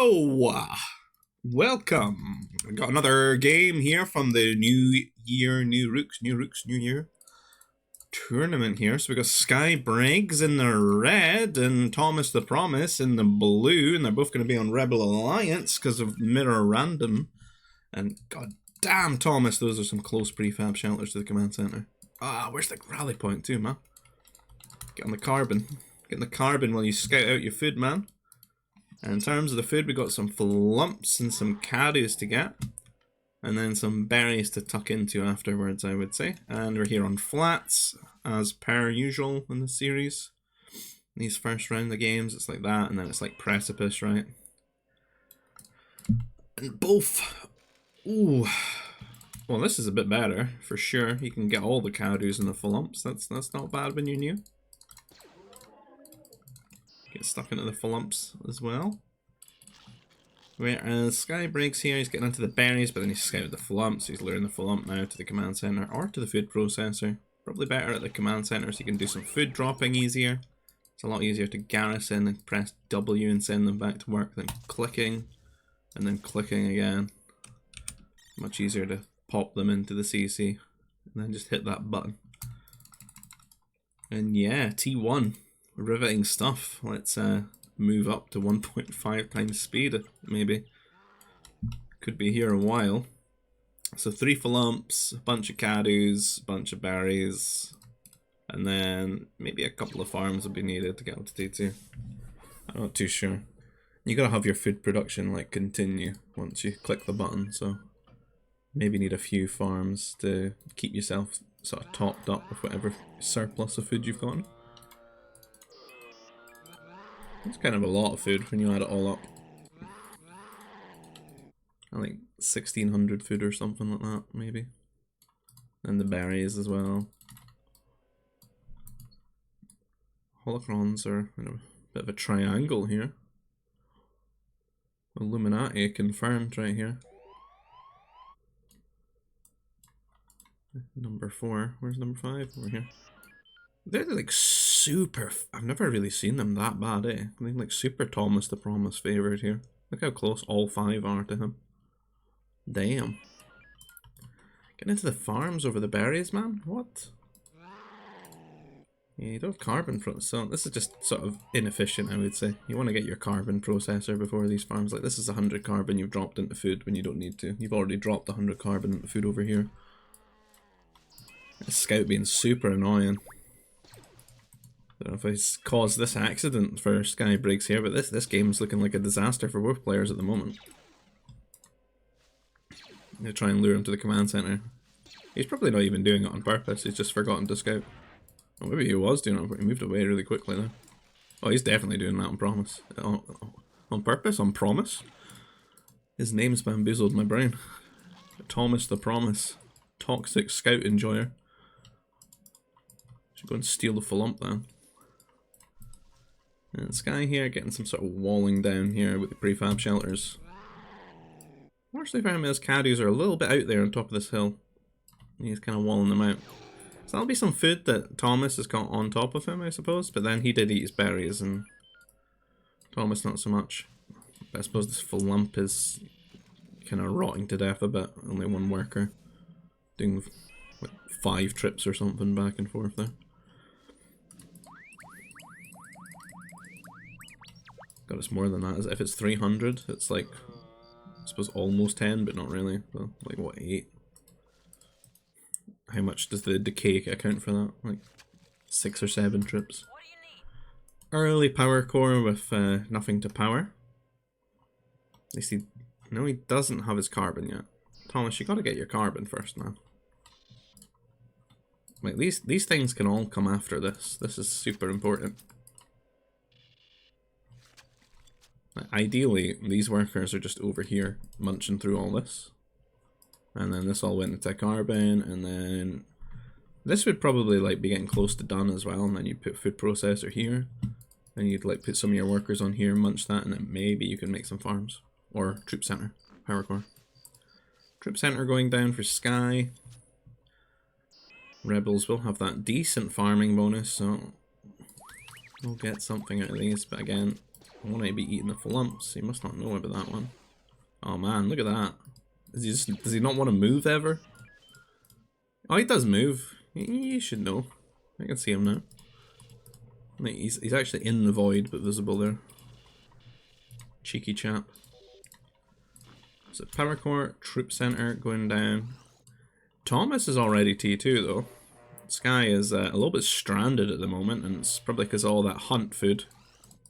Hello! Welcome! I got another game here from the New Year, New Rooks, New Year Tournament here. So we got Sky Briggs in the red and ThomasThaPromise in the blue, and they're both going to be on Rebel Alliance because of Mirror Random. And god damn, Thomas, those are some close prefab shelters to the command center. Ah, where's the rally point too, man? Get on the carbon. Get on the carbon while you scout out your food, man. And in terms of the food, we got some flumps and some caddies to get. And then some berries to tuck into afterwards, I would say. And we're here on flats, as per usual in the series. These first round of games, it's like that, and then it's like precipice, right? And both... Ooh. Well, this is a bit better, for sure. You can get all the caddies and the flumps. That's not bad when you're new. Get stuck into the flumps as well. Whereas Sky Briggs here, he's getting into the berries, but then he's scouted the flumps. He's luring the flump now to the command center or to the food processor. Probably better at the command center so you can do some food dropping easier. It's a lot easier to garrison and press W and send them back to work than clicking and then clicking again. Much easier to pop them into the CC and then just hit that button. And yeah, T1. Riveting stuff. Let's move up to 1.5 times speed, maybe. Could be here a while. So 3 flumps, a bunch of caddies, a bunch of berries, and then maybe a couple of farms will be needed to get up to T2. I'm not too sure. You gotta have your food production like continue once you click the button, so maybe need a few farms to keep yourself sort of topped up with whatever surplus of food you've got. It's kind of a lot of food when you add it all up. I think 1600 food or something like that, maybe. And the berries as well. Holocrons are in a bit of a triangle here. Illuminati confirmed right here. Number 4. Where's number 5? Over here. They're like super... I've never really seen them that bad, eh? I think like super ThomasThaPromise favourite here. Look how close all 5 are to him. Damn. Getting into the farms over the berries, man? What? Yeah, you don't have carbon from it, so this is just sort of inefficient, I would say. You want to get your carbon processor before these farms. Like, this is 100 carbon you've dropped into food when you don't need to. You've already dropped 100 carbon into food over here. This scout being super annoying. I don't know if I caused this accident for Sky Briggs here, but this game's looking like a disaster for both players at the moment. I'm gonna try and lure him to the command center. He's probably not even doing it on purpose, he's just forgotten to scout. Or maybe he was doing it, but he moved away really quickly though. Oh, he's definitely doing that on promise. On purpose? On promise? His name's bamboozled my brain. ThomasThaPromise. Toxic scout enjoyer. Should go and steal the flump then. And Sky here getting some sort of walling down here with the prefab shelters. Actually found his caddies are a little bit out there on top of this hill. He's kind of walling them out. So that'll be some food that Thomas has got on top of him, I suppose. But then he did eat his berries and Thomas not so much. But I suppose this flump is kind of rotting to death a bit. Only one worker. Doing like 5 trips or something back and forth there. God, it's more than that. If it's 300, it's like, I suppose almost 10, but not really. Well, like what, 8? How much does the decay account for that? Like 6 or 7 trips. Early power core with nothing to power. At least no, he doesn't have his carbon yet. Thomas, you gotta get your carbon first now. Like these things can all come after this. This is super important. Ideally, these workers are just over here munching through all this. And then this all went into carbon, and then this would probably like be getting close to done as well, and then you put food processor here, and you'd like put some of your workers on here, munch that, and then maybe you can make some farms. Or troop center, power core. Troop center going down for Sky. Rebels will have that decent farming bonus, so we'll get something out of these, but again, I want to be eating the flumps. He must not know about that one. Oh man, look at that. Does he not want to move ever? Oh, he does move. You should know. I can see him now. He's actually in the void, but visible there. Cheeky chap. So Power Core, Troop Center going down. Thomas is already T2 though. Sky is a little bit stranded at the moment, and it's probably because all that hunt food.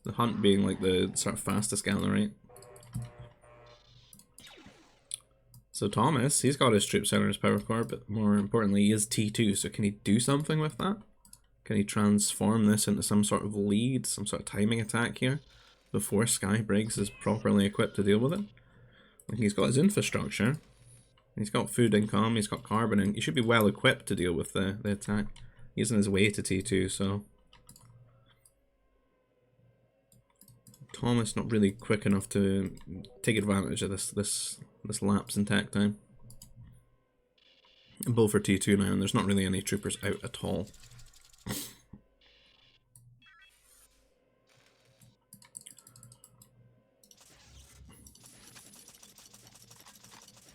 The hunt being like the sort of fastest guy on the right. So Thomas, he's got his Troop Center, his Power Core, but more importantly, he is T2, so can he do something with that? Can he transform this into some sort of lead, some sort of timing attack here, before Sky Briggs is properly equipped to deal with it? Like, he's got his infrastructure, he's got food income, he's got carbon, and he should be well equipped to deal with the attack. He's on his way to T2, so... Thomas not really quick enough to take advantage of this lapse in tech time. Both are T2 now, and there's not really any troopers out at all.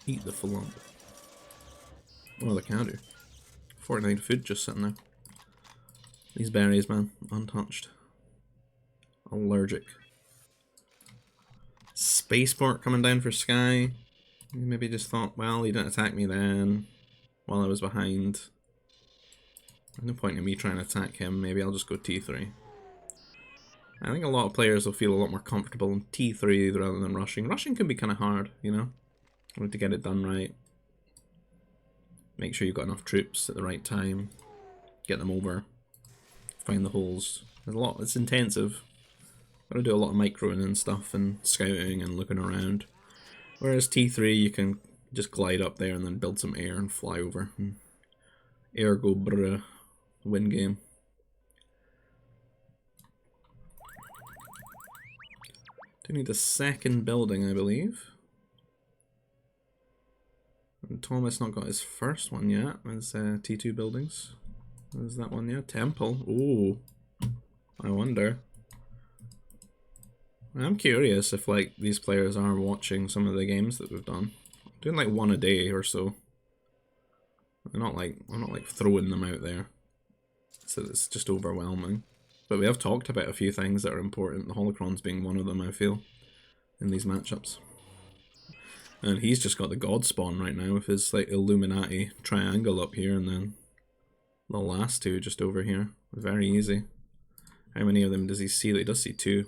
Eat the flump. Oh, the cow do. 49 food just sitting there. These berries, man, untouched. Allergic. Spaceport coming down for Sky. Maybe just thought, well, he didn't attack me then while I was behind. No point in me trying to attack him. Maybe I'll just go T3. I think a lot of players will feel a lot more comfortable in T3 rather than rushing. Rushing can be kind of hard, you know? You need to get it done right. Make sure you've got enough troops at the right time. Get them over. Find the holes. There's a lot. It's intensive. Gotta do a lot of microing and stuff and scouting and looking around. Whereas T3 you can just glide up there and then build some air and fly over. Ergo bruh. Win game. Do need a second building, I believe. And Thomas not got his first one yet. His T2 buildings. Is that one yet? Temple. Ooh. I wonder. I'm curious if like these players are watching some of the games that we've done. I'm doing like one a day or so. I'm not like throwing them out there. So it's just overwhelming. But we have talked about a few things that are important, the holocrons being one of them, I feel, in these matchups. And he's just got the god spawn right now with his like Illuminati triangle up here, and then the last two just over here. Very easy. How many of them does he see? He does see two.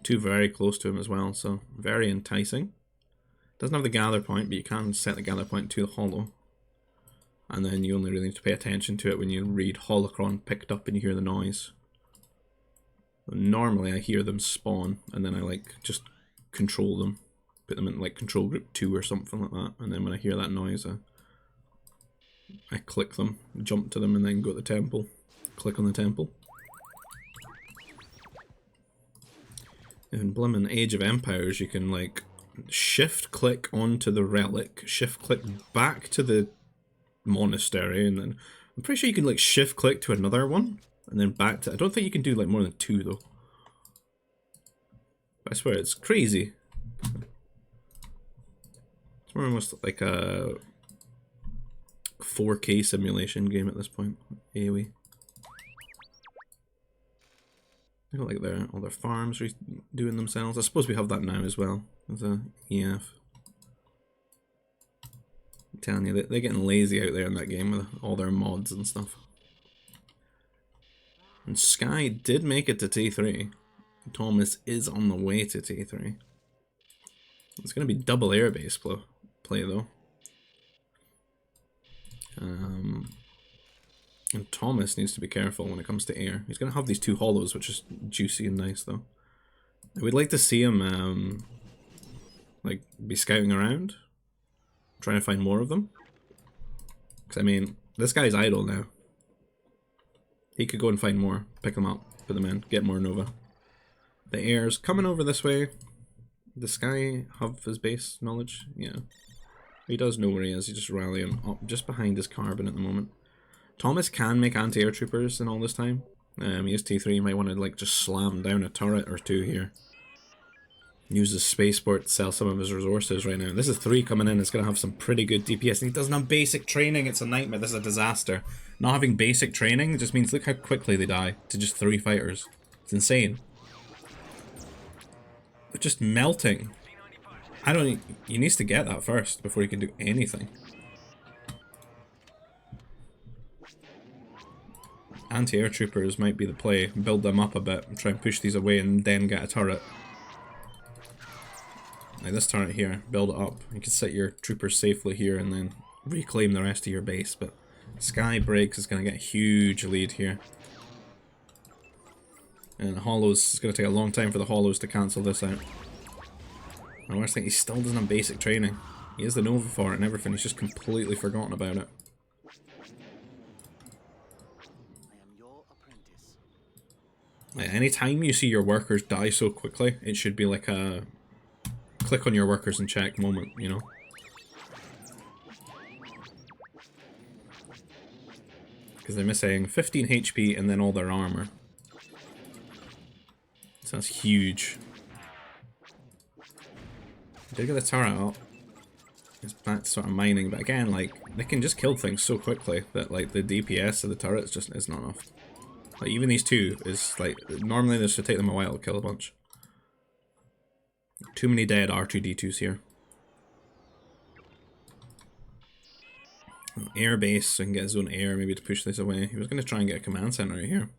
Two very close to him as well, so very enticing. Doesn't have the gather point, but you can set the gather point to the holo. And then you only really need to pay attention to it when you read holocron picked up and you hear the noise. Normally I hear them spawn, and then I like just control them. Put them in like control group 2 or something like that, and then when I hear that noise I click them, jump to them, and then go to the temple. Click on the temple. In Blimmin' Age of Empires, you can like shift click onto the relic, shift click back to the monastery, and then I'm pretty sure you can like shift click to another one, and then back to. I don't think you can do like more than 2 though. But I swear it's crazy. It's more almost like a 4K simulation game at this point. AoE. I got like all their farms doing themselves. I suppose we have that now as well as a EF. I'm telling you, they're getting lazy out there in that game with all their mods and stuff. And Sky did make it to T3. Thomas is on the way to T3. It's going to be double airbase play though. And Thomas needs to be careful when it comes to air. He's going to have these 2 holos, which is juicy and nice though. I would like to see him like be scouting around, trying to find more of them. Because I mean, this guy's idle now. He could go and find more, pick them up, put them in, get more Nova. The air's coming over this way. Does Sky have his base knowledge? Yeah. He does know where he is. He's just rallying up just behind his carbon at the moment. Thomas can make anti-air troopers in all this time. He has T3, you might want to like just slam down a turret or two here. Use the spaceport to sell some of his resources right now. This is 3 coming in, it's going to have some pretty good DPS, and he doesn't have basic training, it's a nightmare, this is a disaster. Not having basic training just means look how quickly they die to just 3 fighters. It's insane. They're just melting. He needs to get that first before he can do anything. Anti-air troopers might be the play. Build them up a bit and try and push these away and then get a turret. Like this turret here, build it up. You can set your troopers safely here and then reclaim the rest of your base, but Sky Briggs is going to get a huge lead here. And Hollows, it's going to take a long time for the Hollows to cancel this out. I worst thing, he still doesn't have basic training. He has the Nova for it and everything, he's just completely forgotten about it. Like, anytime you see your workers die so quickly, it should be like a click on your workers and check moment, you know? Because they're missing 15 HP and then all their armor. So that's huge. Did get the turret out. It's back to sort of mining, but again, like, they can just kill things so quickly that, like, the DPS of the turrets just is not enough. Like, even these two is, like, normally this should take them a while to kill a bunch. Too many dead R2-D2s here. Air base, so he can get his own air, maybe to push this away. He was going to try and get a command center right here.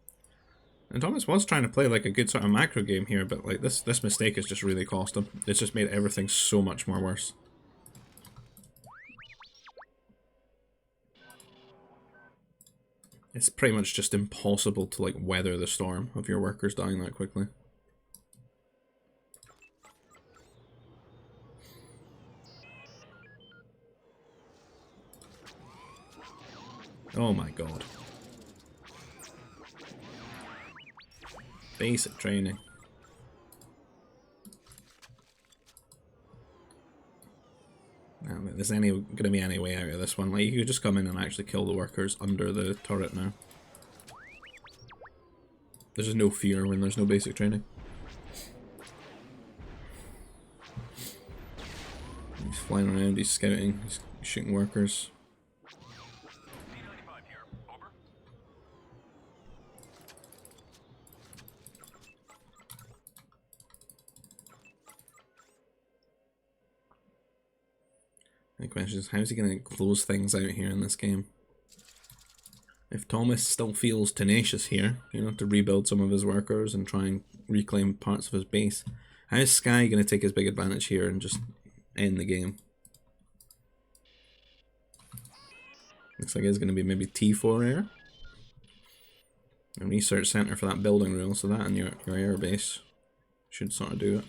And Thomas was trying to play like a good sort of macro game here, but like this mistake has just really cost him. It's just made everything so much more worse. It's pretty much just impossible to like weather the storm of your workers dying that quickly. Oh my god. Basic training. Now, there's gonna be any way out of this one. Like, you could just come in and actually kill the workers under the turret now. There's just no fear when there's no basic training. He's flying around, he's scouting, he's shooting workers. The question is, how is he going to close things out here in this game? If Thomas still feels tenacious here, you know, to rebuild some of his workers and try and reclaim parts of his base, how is Sky going to take his big advantage here and just end the game? Looks like it's going to be maybe T4 air. A research center for that building rule, so that and your air base should sort of do it.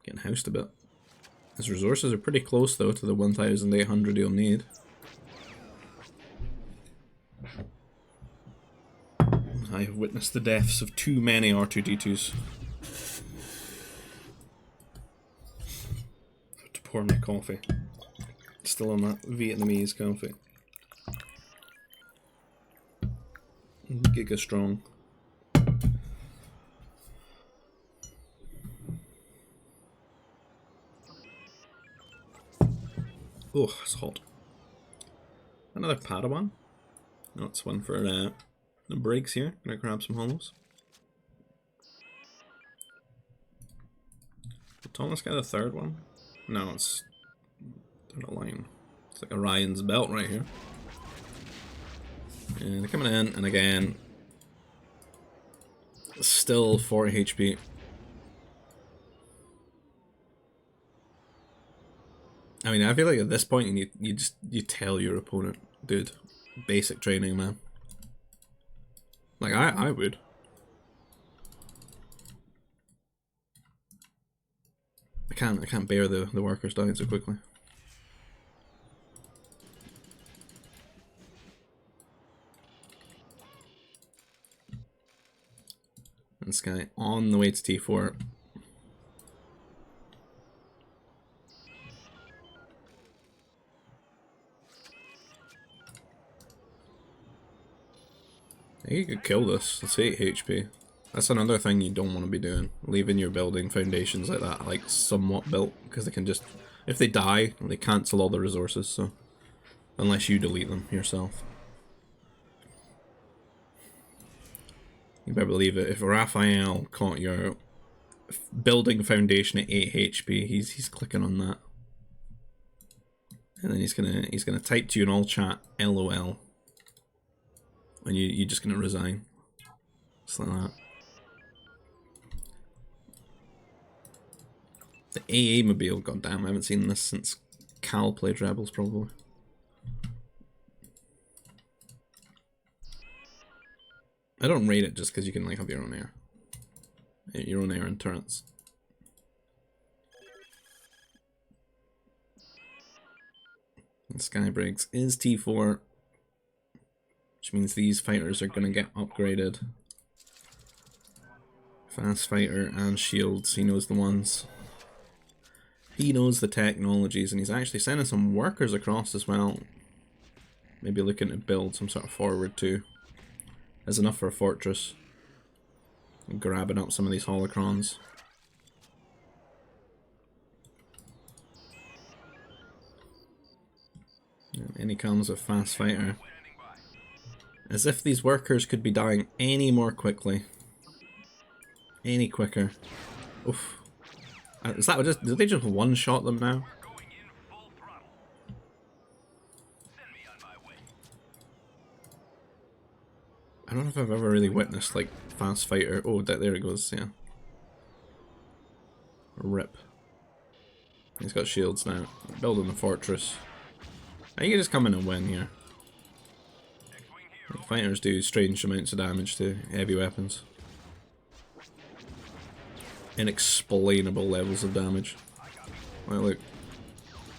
Getting housed a bit. His resources are pretty close though to the 1,800 he'll need. I have witnessed the deaths of too many R2-D2s. I have to pour my coffee. Still on that Vietnamese coffee. Giga strong. Oh, it's hot. Another Padawan. That's one for the Briggs here. Gonna grab some hollows. Did Thomas get a third one? No, it's a line. It's like Orion's belt right here. And they're coming in, and again, still 40 HP. I mean, I feel like at this point you tell your opponent, dude, basic training, man. Like I would. I can't bear the workers dying so quickly. And this guy on the way to T4. You could kill this. It's 8 HP. That's another thing you don't want to be doing. Leaving your building foundations like that, like somewhat built, because they can just, if they die, they cancel all the resources, so. Unless you delete them yourself. You better believe it. If Raphael caught your building foundation at 8 HP, he's clicking on that. And then he's gonna type to you in all chat, LOL. And you're just gonna resign. Just like that. The AA mobile, goddamn, I haven't seen this since Cal played Rebels probably. I don't rate it just because you can like have your own air. Your own air and turrets. And Skybriggs is T4. Which means these fighters are going to get upgraded. Fast fighter and shields, he knows the ones. He knows the technologies, and he's actually sending some workers across as well. Maybe looking to build some sort of forward too. There's enough for a fortress. And grabbing up some of these holocrons. And he comes with fast fighter. As if these workers could be dying any more quickly. Any quicker. Oof. Is that just, did they just one-shot them now? I don't know if I've ever really witnessed like fast fighter. Oh, there it goes, yeah. Rip. He's got shields now. Building the fortress. I think you just come in and win here. Fighters do strange amounts of damage to heavy weapons. Inexplainable levels of damage. Well, look.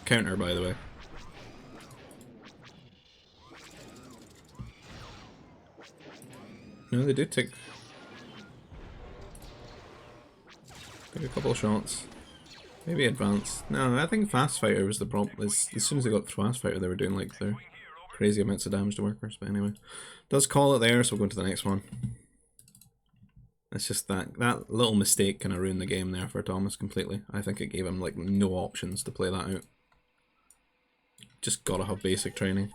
Counter, by the way. No, they do take a couple of shots. Maybe advance. No, I think fast fighter was the problem. As soon as they got fast fighter, they were doing like their crazy amounts of damage to workers. But anyway, does call it there, so we'll go into the next one. It's just that little mistake kind of ruined the game there for Thomas completely. I think it gave him like no options to play that out. Just gotta have basic training.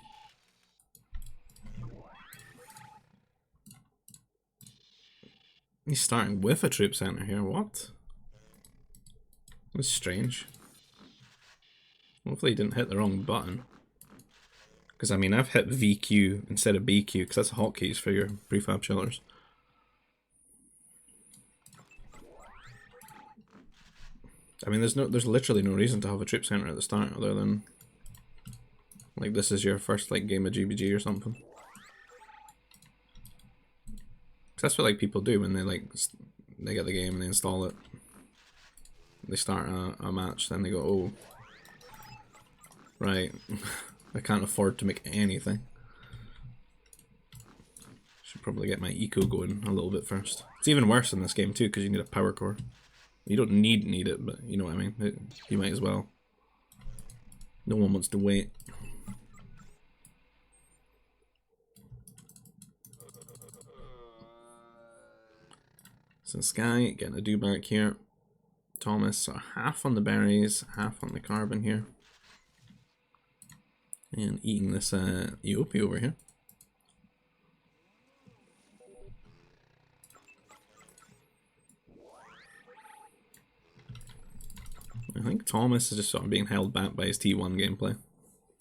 He's starting with a troop center here. What? That's strange. Hopefully he didn't hit the wrong button. Because I mean, I've hit VQ instead of BQ because that's hotkeys for your prefab shelters. I mean, there's literally no reason to have a troop center at the start other than like this is your first like game of GBG or something. Cause that's what like people do when they get the game and they install it. They start a match, then they go, oh, right, I can't afford to make anything. Should probably get my eco going a little bit first. It's even worse in this game too because you need a power core. You don't need it, but you know what I mean. You might as well. No one wants to wait. So Sky getting a do back here. Thomas are half on the berries, half on the carbon here. And eating this EOP over here. I think Thomas is just sort of being held back by his T1 gameplay.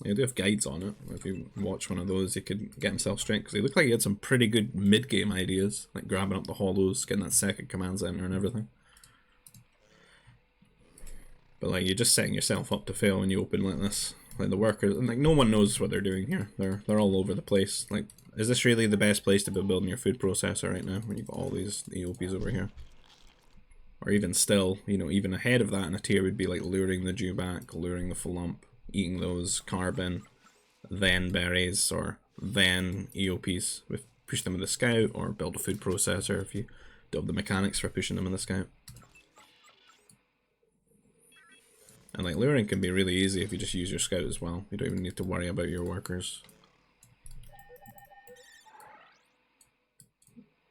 They do have guides on it. If you watch one of those, he could get himself straight. Because he looked like he had some pretty good mid-game ideas. Like grabbing up the hollows, getting that second command center and everything. But like, you're just setting yourself up to fail when you open like this. Like the workers, and like no one knows what they're doing here. They're all over the place. Like, is this really the best place to be building your food processor right now? When you've got all these EOPs over here. Or even still, you know, even ahead of that in a tier would be like luring the Jew back, luring the Flump, eating those carbon, then berries, or then EOPs. Push them with the scout, or build a food processor if you don't have the mechanics for pushing them in the scout. And like luring can be really easy if you just use your scout as well. You don't even need to worry about your workers.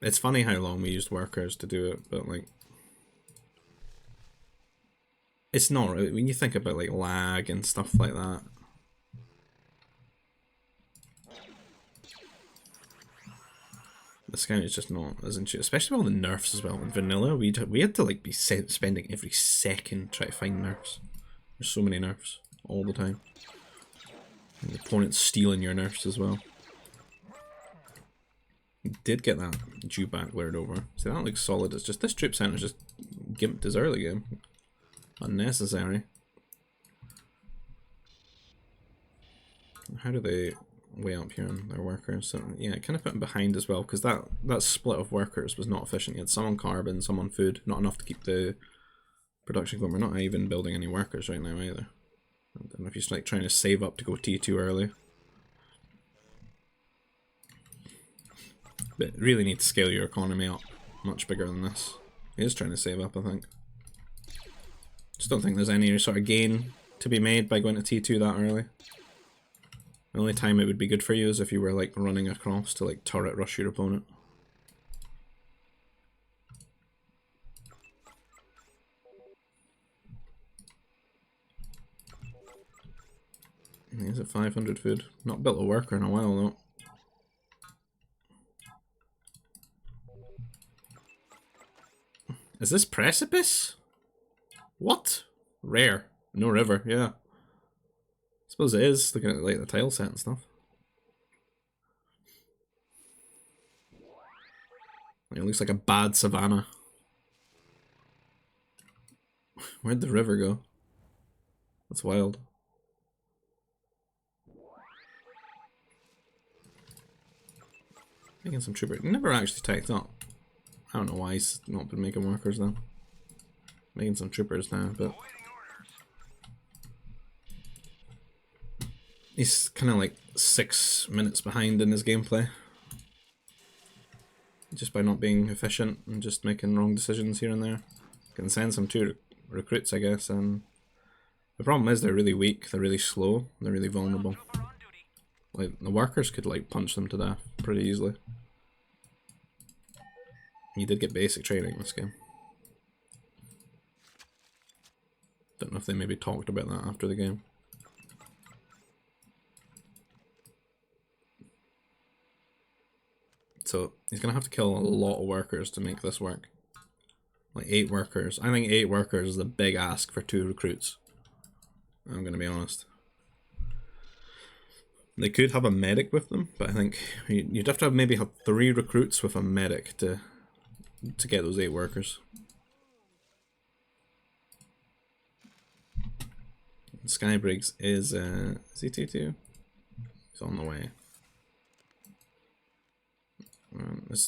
It's funny how long we used workers to do it, but like, it's not really, when you think about like lag and stuff like that. This game is just not as intuitive, especially all the nerfs as well. In vanilla, we had to like be spending every second trying to find nerfs. There's so many nerfs all the time. And the opponent's stealing your nerfs as well. We did get that dewback lured over. See, that looks solid. It's just this troop center's just gimped his early game. Unnecessary. How do they weigh up here on their workers? So, yeah, kind of put them behind as well, because that split of workers was not efficient. You had some on carbon, some on food, not enough to keep the production going. We're not even building any workers right now either. I don't know if you're like trying to save up to go T2 early. But really need to scale your economy up much bigger than this. He is trying to save up, I think. Just don't think there's any sort of gain to be made by going to T2 that early. The only time it would be good for you is if you were like running across to like turret rush your opponent. He's at 500 food. Not built a worker in a while though. Is this precipice? What? Rare. No river, yeah. I suppose it is, looking at like the tile set and stuff. It looks like a bad savannah. Where'd the river go? That's wild. Making some trooper. Never actually typed up. I don't know why he's not been making workers then. Making some troopers now, but he's kind of like 6 minutes behind in his gameplay. Just by not being efficient and just making wrong decisions here and there. Can send some two recruits, I guess, and the problem is they're really weak, they're really slow, they're really vulnerable. Like, the workers could like punch them to death pretty easily. You did get basic training in this game. Don't know if they maybe talked about that after the game. So he's gonna have to kill a lot of workers to make this work. Like 8 workers. I think 8 workers is a big ask for 2 recruits. I'm gonna be honest. They could have a medic with them, but I think you'd have to maybe have 3 recruits with a medic to get those 8 workers. Skybriggs is he T2? He's on the way.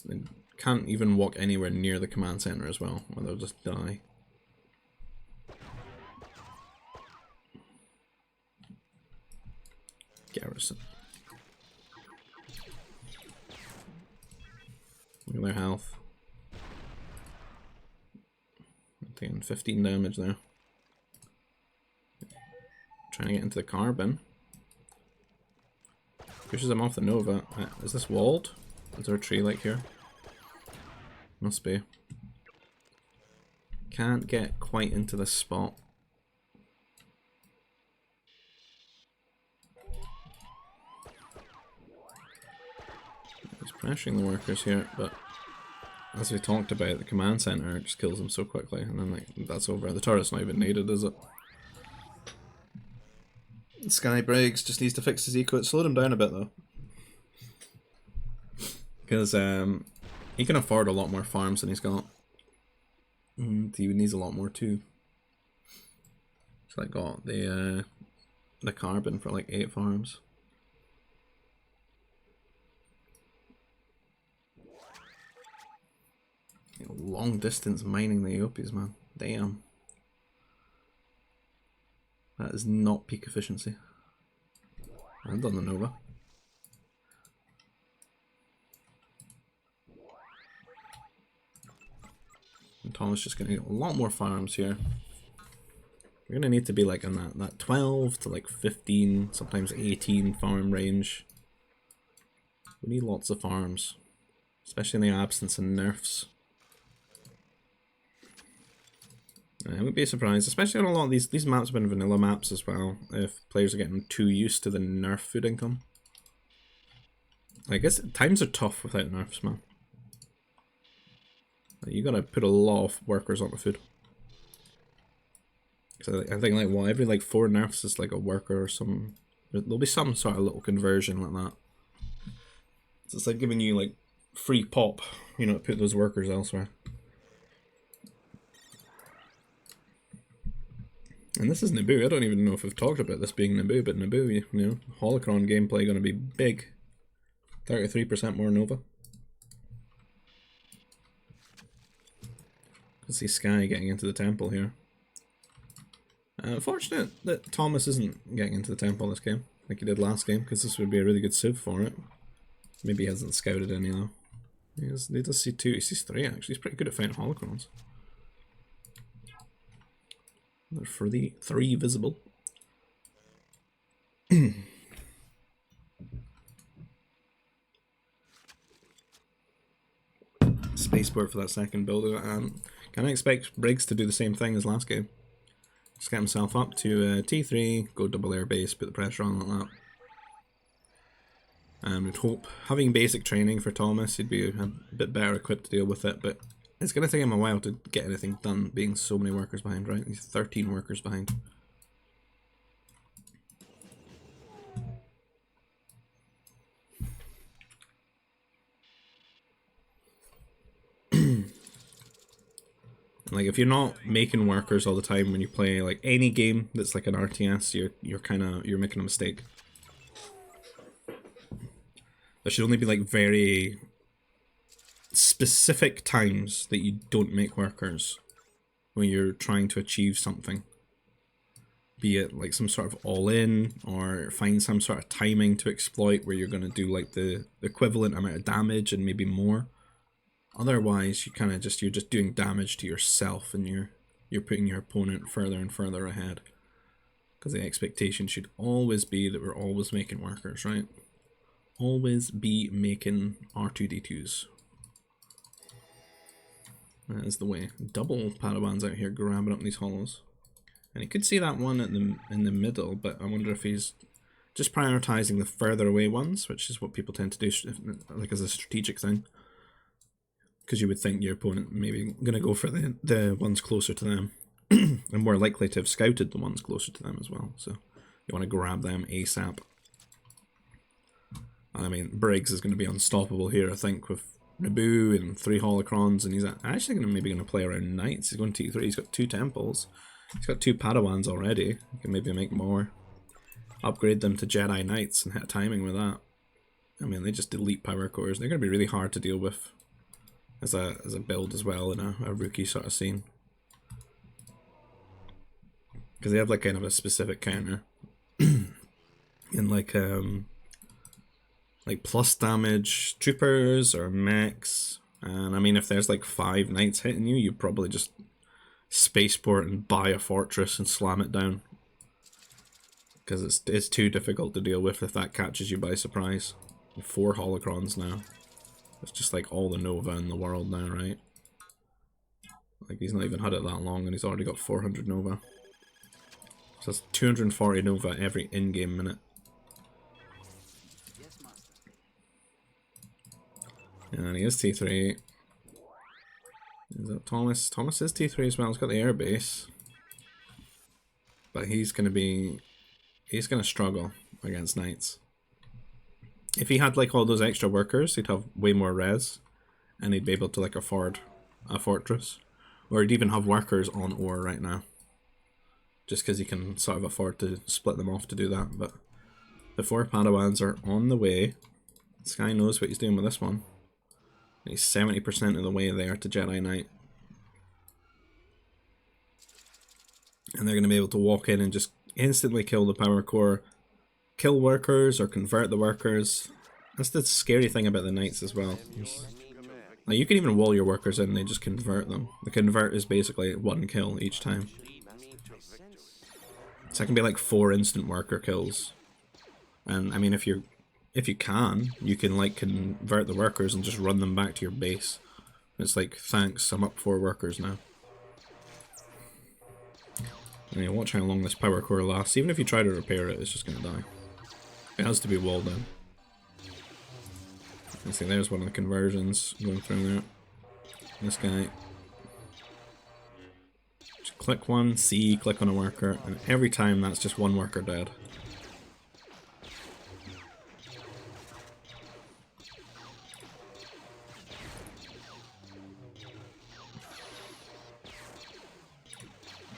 They can't even walk anywhere near the command center as well, or they'll just die. Garrison. Look at their health. Taking 15 damage there. Trying to get into the carbon. Pushes him off the Nova. Is this walled? Is there a tree like here? Must be. Can't get quite into this spot. He's pressuring the workers here, but as we talked about, the command center just kills them so quickly, and then like that's over. The turret's not even needed, is it? Skybriggs just needs to fix his eco. It slowed him down a bit though. Because he can afford a lot more farms than he's got. And he needs a lot more too. So I got the carbon for like 8 farms. Long distance mining the Eopies, man. Damn. That is not peak efficiency. And on the Nova. And Thomas just gonna get a lot more farms here. We're gonna need to be like in that 12 to like 15, sometimes 18 farm range. We need lots of farms. especially in the absence of nerfs. I wouldn't be surprised, especially on a lot of these maps have been vanilla maps as well, if players are getting too used to the nerf food income. I guess times are tough without nerfs, man. You gotta put a lot of workers on the food. So I think like every like 4 nerfs is like a worker or some. There'll be some sort of little conversion like that. So it's like giving you like free pop, you know, to put those workers elsewhere. And this is Naboo. I don't even know if we've talked about this being Naboo, but Naboo, you know, Holocron gameplay going to be big. 33% more Nova. Let's see Sky getting into the temple here. Fortunate that Thomas isn't getting into the temple this game, like he did last game, because this would be a really good civ for it. Maybe he hasn't scouted any though. He does see 2, he sees 3 actually. He's pretty good at finding Holocrons. There are 3 visible. Spaceport for that second builder. Can I expect Briggs to do the same thing as last game? Just get himself up to T3, go double air base, put the pressure on like that. And we'd hope, having basic training for Thomas, he'd be a bit better equipped to deal with it, but it's going to take him a while to get anything done, being so many workers behind, right? He's 13 workers behind. Like, if you're not making workers all the time when you play, like, any game that's like an RTS, you're making a mistake. There should only be, like, very specific times that you don't make workers when you're trying to achieve something. Be it, like, some sort of all-in, or find some sort of timing to exploit where you're going to do, like, the equivalent amount of damage and maybe more. Otherwise, you're just doing damage to yourself, and you're putting your opponent further and further ahead. Because the expectation should always be that we're always making workers, right? Always be making R2D2s. That is the way. Double Padawans out here grabbing up these hollows. And you could see that one in the middle, but I wonder if he's just prioritizing the further away ones, which is what people tend to do, like as a strategic thing. Because you would think your opponent maybe going to go for the ones closer to them. And more likely to have scouted the ones closer to them as well. So you want to grab them ASAP. I mean, Briggs is going to be unstoppable here, I think, with Naboo and 3 Holocrons. And he's actually maybe going to play around Knights. He's going T3, he's got 2 temples. He's got 2 Padawans already. He can maybe make more. Upgrade them to Jedi Knights and hit timing with that. I mean, they just delete power cores. They're going to be really hard to deal with. As a build as well in a rookie sort of scene, because they have like kind of a specific counter in like plus damage troopers or mechs, and I mean if there's like 5 knights hitting you, you probably just spaceport and buy a fortress and slam it down, because it's too difficult to deal with if that catches you by surprise. 4 holocrons now. It's just like all the Nova in the world now, right? Like he's not even had it that long and he's already got 400 Nova. So that's 240 Nova every in-game minute. And he is T3. Is that Thomas? Thomas is T3 as well. He's got the air base. But he's gonna struggle against Knights. If he had like all those extra workers, he'd have way more res, and he'd be able to like afford a fortress, or he'd even have workers on ore right now, just because he can sort of afford to split them off to do that. But the 4 Padawans are on the way. Sky knows what he's doing with this one. He's 70% of the way there to Jedi Knight, and they're going to be able to walk in and just instantly kill the power core. Kill workers or convert the workers. That's the scary thing about the Knights as well. Like you can even wall your workers in and they just convert them. The convert is basically 1 kill each time. So that can be like 4 instant worker kills. And I mean if if you can, like convert the workers and just run them back to your base. It's like, thanks, I'm up 4 workers now. And you watch how long this power core lasts. Even if you try to repair it, it's just gonna die. It has to be walled down. You see, there's one of the conversions going through there. This guy. Just click one, C, click on a worker, and every time that's just 1 worker dead.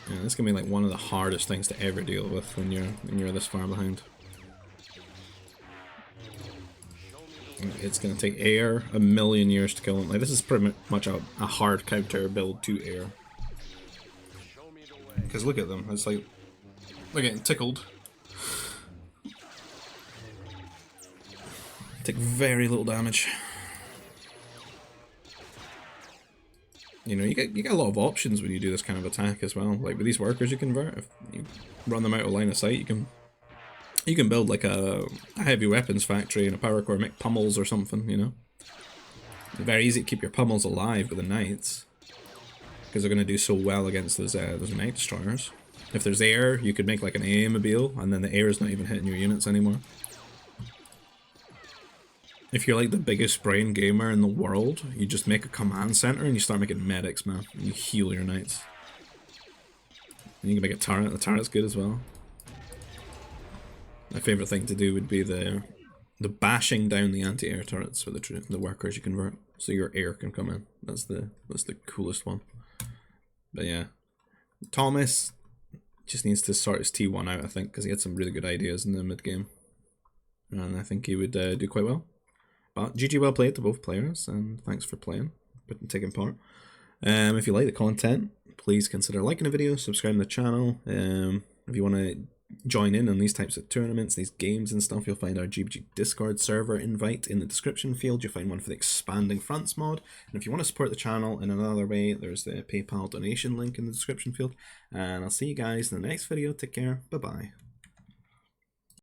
Yeah, this can be like one of the hardest things to ever deal with when you're this far behind. It's gonna take air a million years to kill him. Like, this is pretty much a hard counter build to air. Because look at them, it's like they're getting tickled. Take very little damage. You know, you get a lot of options when you do this kind of attack as well. Like with these workers you convert, if you run them out of line of sight, you can build like a heavy weapons factory and a power core, make pummels or something, you know. It's very easy to keep your pummels alive with the knights, because they're going to do so well against those Night Destroyers. If there's air, you could make like an A-mobile, and then the air is not even hitting your units anymore. If you're like the biggest brain gamer in the world, you just make a command center and you start making medics, man. And you heal your knights. And you can make a turret. The turret's good as well. My favourite thing to do would be the bashing down the anti-air turrets for the workers you convert, so your air can come in. That's the coolest one. But yeah, Thomas just needs to sort his T1 out, I think, because he had some really good ideas in the mid game, and I think he would do quite well. But GG, well played to both players, and thanks for playing, taking part. If you like the content, please consider liking the video, subscribing to the channel. If you want to join in on these types of tournaments, these games and stuff, you'll find our GBG Discord server invite in the description field. You'll find one for the Expanding Fronts mod. And if you want to support the channel in another way, there's the PayPal donation link in the description field. And I'll see you guys in the next video. Take care. Bye-bye.